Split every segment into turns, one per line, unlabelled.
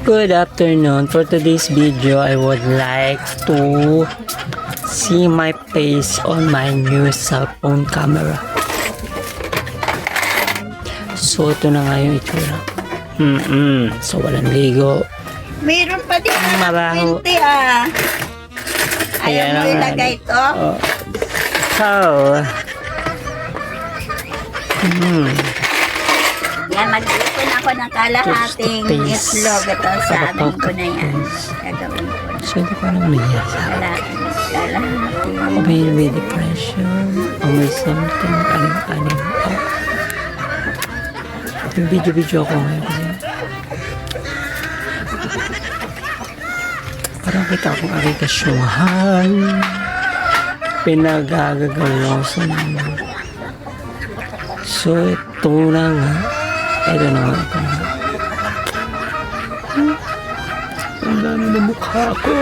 Good afternoon. For today's video, I would like to see my face on my new cell phone camera. So, ito na nga yung itsura. So, walang ligo.
Meron pa din
Mabaho.
20 ah. Ayaw
Ayan
mo
ang-
ilagay to?
So,
Yan, mag-ipon ako ng kalahating
Toothpaste.
itlog. Ito sa amin ko na yan. Gagawin ko na.
so hindi ko alam na yan.
Kalahating.
May depression. O may something. Anim-anim. Yung video ako ngayon kasi parang kita akong aking kasyuhan. Pinagagagawa sa mga. So, ito na nga. Ito na nga. Ito na nga. Ang dami na mukha ko.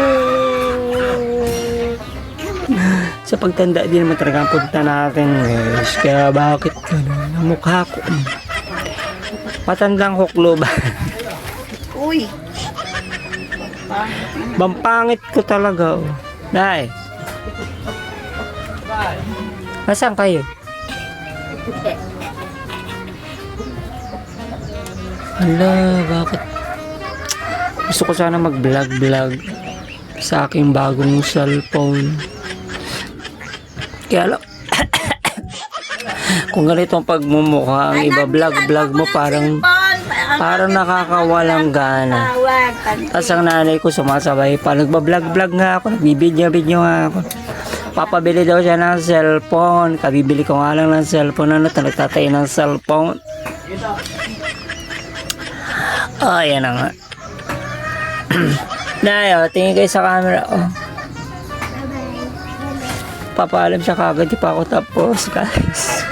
Sa pagtanda din naman talaga ang punta natin, guys. Kaya bakit gano'n? Ang mukha ko. Matandang huklo ba?
Uy.
Bampangit ko talaga. Oh. Dahil. Nasaan kayo? Hala, bakit? Gusto ko sana mag-vlog sa aking bagong cellphone. Kaya lang, kung ganito ang pagmumukha, ang iba-vlog mo parang nakakawalang gana. Tapos ang nanay ko sumasabay pa, nagba-vlog nga ako, nagbibidyo nga ako. Papabili daw siya ng cellphone. Kabibili ko nga lang ng cellphone. Nagtatay ng cellphone. Oh, yan na nga. Dayo, tingin kayo sa camera. Oh. Papaalam siya kagad. Di pa ako tapos, guys.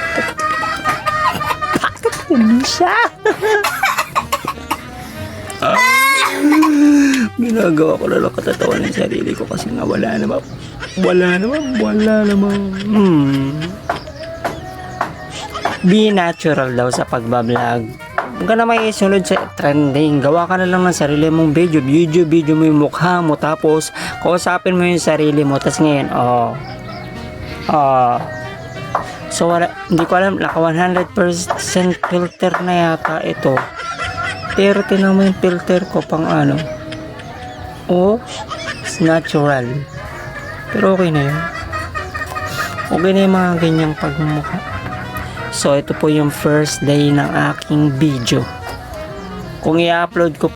Bakit hindi siya? Ginagawa ko na lang katatawan ng sarili ko kasi nga wala naman. Be natural daw sa pagbablog. Huwag ka na may isunod sa trending. Gawa ka na lang ng sarili mong video. Video mo yung mukha mo. Tapos, kausapin mo yung sarili mo. Tapos ngayon, so, hindi ko alam. Naka 100% filter na yata ito. Pero, tinan mo yung filter ko pang ano. It's natural. Pero okay na yun. Okay na yung mga ganyang pagmumukha. So, ito po yung first day ng aking video. Kung i-upload ko